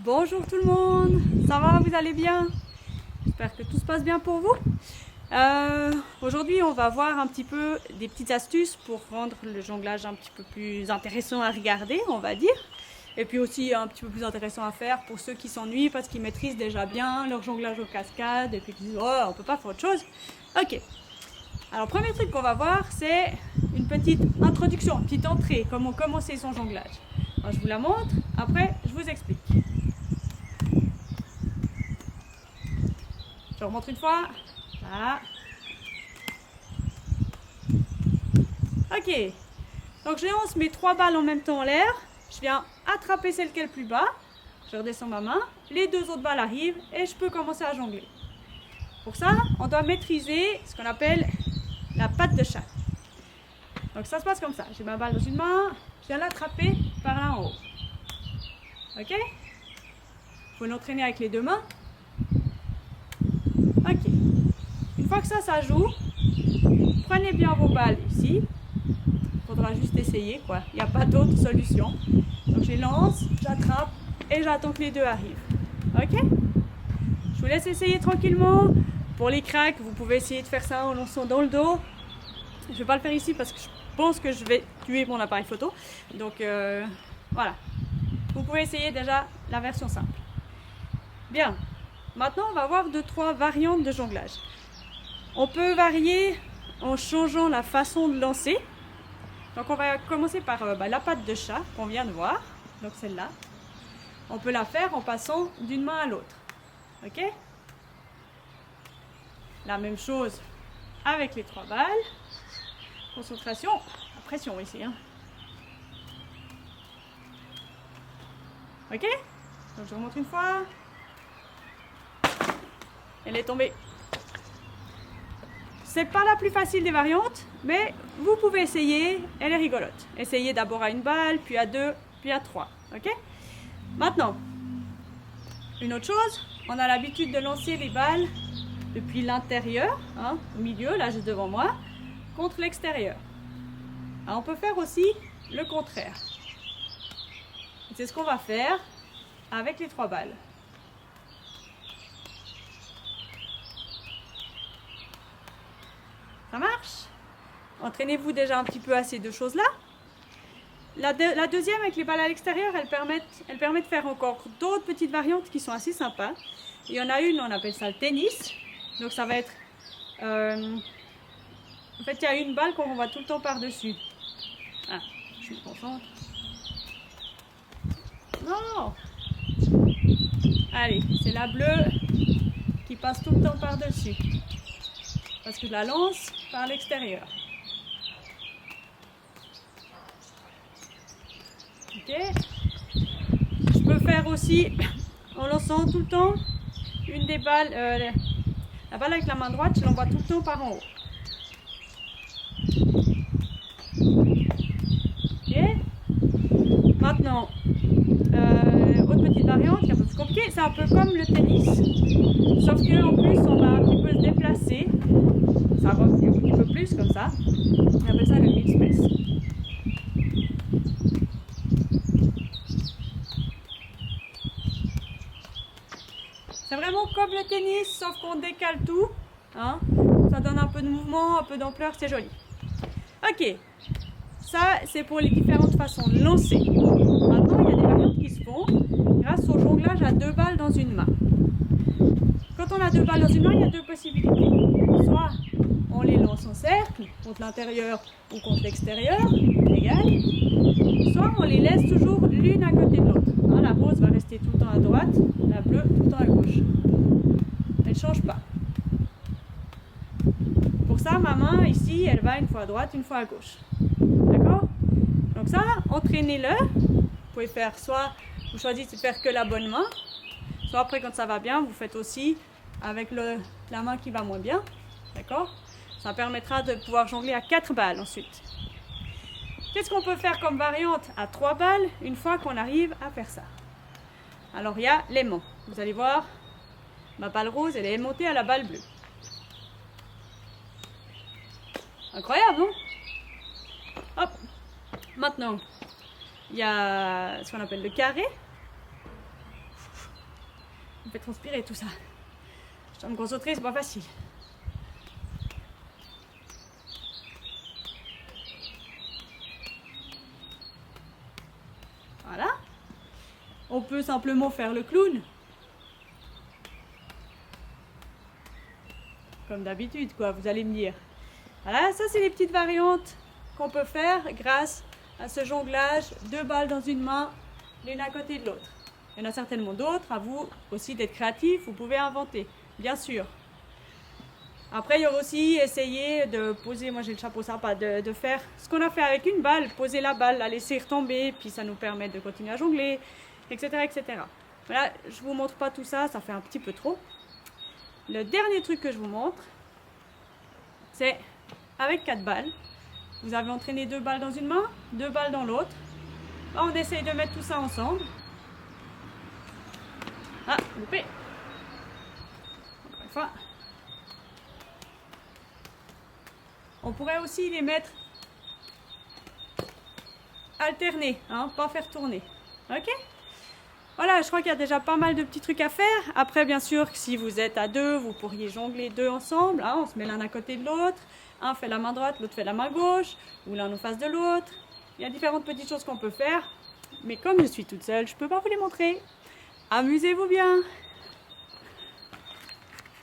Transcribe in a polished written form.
Bonjour tout le monde, ça va, vous allez bien? J'espère que tout se passe bien pour vous. Aujourd'hui on va voir un petit peu des petites astuces pour rendre le jonglage un petit peu plus intéressant à regarder, on va dire. Et puis aussi un petit peu plus intéressant à faire pour ceux qui s'ennuient parce qu'ils maîtrisent déjà bien leur jonglage aux cascades et puis qui disent oh on peut pas faire autre chose. Ok, alors premier truc qu'on va voir c'est une petite introduction, une petite entrée, comment commencer son jonglage. Alors, je vous la montre, après je vous explique. Je remonte une fois. Voilà. Ok. Donc je lance mes 3 balles en même temps en l'air. Je viens attraper celle qui est le plus bas. Je redescends ma main. Les 2 autres balles arrivent et je peux commencer à jongler. Pour ça, on doit maîtriser ce qu'on appelle la patte de chat. Donc ça se passe comme ça. J'ai ma balle dans une main. Je viens l'attraper par là en haut. Ok? Il faut l'entraîner avec les 2 mains. Ok. Une fois que ça joue, prenez bien vos balles ici. Il faudra juste essayer, quoi. Il n'y a pas d'autre solution. Donc je les lance, j'attrape et j'attends que les 2 arrivent. Ok? Je vous laisse essayer tranquillement. Pour les cracks, vous pouvez essayer de faire ça en lançant dans le dos. Je ne vais pas le faire ici parce que je pense que je vais tuer mon appareil photo. Donc voilà. Vous pouvez essayer déjà la version simple. Bien. Maintenant, on va voir 2-3 variantes de jonglage. On peut varier en changeant la façon de lancer. Donc on va commencer par la patte de chat qu'on vient de voir. Donc celle-là. On peut la faire en passant d'une main à l'autre. Ok? La même chose avec les 3 balles. Concentration. Pression ici. Hein. Ok? Donc je remonte une fois. Elle est tombée. C'est pas la plus facile des variantes, mais vous pouvez essayer, elle est rigolote. Essayez d'abord à 1 balle, puis à 2, puis à 3. Ok? Maintenant, une autre chose, on a l'habitude de lancer les balles depuis l'intérieur, hein, au milieu, là juste devant moi, contre l'extérieur. On peut faire aussi le contraire. C'est ce qu'on va faire avec les 3 balles. Ça marche? Entraînez-vous déjà un petit peu à ces 2 choses-là. La deuxième, avec les balles à l'extérieur, elle permet de faire encore d'autres petites variantes qui sont assez sympas. Il y en a une, on appelle ça le tennis. Donc ça va être... en fait, il y a une balle qu'on renvoie tout le temps par-dessus. Ah, je me concentre. Non! Allez, c'est la bleue qui passe tout le temps par-dessus. Parce que je la lance par l'extérieur. Ok. Je peux faire aussi en lançant tout le temps une des balles, la balle avec la main droite, je l'envoie tout le temps par en haut. Ok. Maintenant, autre petite variante qui est un peu plus compliquée, c'est un peu comme le tennis, sauf qu'en plus on va un petit peu se déplacer, ça va un petit peu plus comme ça, on appelle ça le mid-space. C'est vraiment comme le tennis, sauf qu'on décale tout, hein. Ça donne un peu de mouvement, un peu d'ampleur, c'est joli. Ok, ça c'est pour les différentes façons de lancer. Maintenant il y a des variantes qui se font grâce au jonglage à 2 balles dans une main. Quand on a 2 balles dans une main, il y a 2 possibilités. Soit on les lance en cercle, contre l'intérieur ou contre l'extérieur, égal. Soit on les laisse toujours l'une à côté de l'autre. Hein, la rose va rester tout le temps à droite, la bleue tout le temps à gauche. Elle ne change pas. Pour ça, ma main ici, elle va une fois à droite, une fois à gauche. D'accord? Donc ça, entraînez-le. Vous pouvez faire soit, vous choisissez de faire que la bonne main, soit après quand ça va bien, vous faites aussi avec la main qui va moins bien. D'accord? Ça permettra de pouvoir jongler à 4 balles ensuite. Qu'est-ce qu'on peut faire comme variante à 3 balles une fois qu'on arrive à faire ça? Alors il y a l'aimant. Vous allez voir, ma balle rose, elle est aimantée à la balle bleue. Incroyable, non? Hop. Maintenant, il y a ce qu'on appelle le carré. me fait transpirer tout ça. Je dois me concentrer, c'est pas facile. Voilà. On peut simplement faire le clown. Comme d'habitude, quoi, vous allez me dire. Voilà, ça c'est les petites variantes qu'on peut faire grâce à ce jonglage, 2 balles dans une main, l'une à côté de l'autre. Il y en a certainement d'autres, à vous aussi d'être créatif, vous pouvez inventer, bien sûr. Après, il y aura aussi essayer de poser, moi j'ai le chapeau sympa, de faire ce qu'on a fait avec une balle, poser la balle, la laisser retomber, puis ça nous permet de continuer à jongler, etc. etc. Voilà, je vous montre pas tout ça, ça fait un petit peu trop. Le dernier truc que je vous montre, c'est avec 4 balles. Vous avez entraîné 2 balles dans une main, 2 balles dans l'autre. On essaye de mettre tout ça ensemble. Ah, loupé. Encore une fois. On pourrait aussi les mettre alternés, hein, pas faire tourner. Ok? Voilà, je crois qu'il y a déjà pas mal de petits trucs à faire. Après, bien sûr, si vous êtes à 2, vous pourriez jongler 2 ensemble. Hein, on se met l'un à côté de l'autre. Un fait la main droite, l'autre fait la main gauche. Ou l'un en face de l'autre. Il y a différentes petites choses qu'on peut faire. Mais comme je suis toute seule, je ne peux pas vous les montrer. Amusez-vous bien!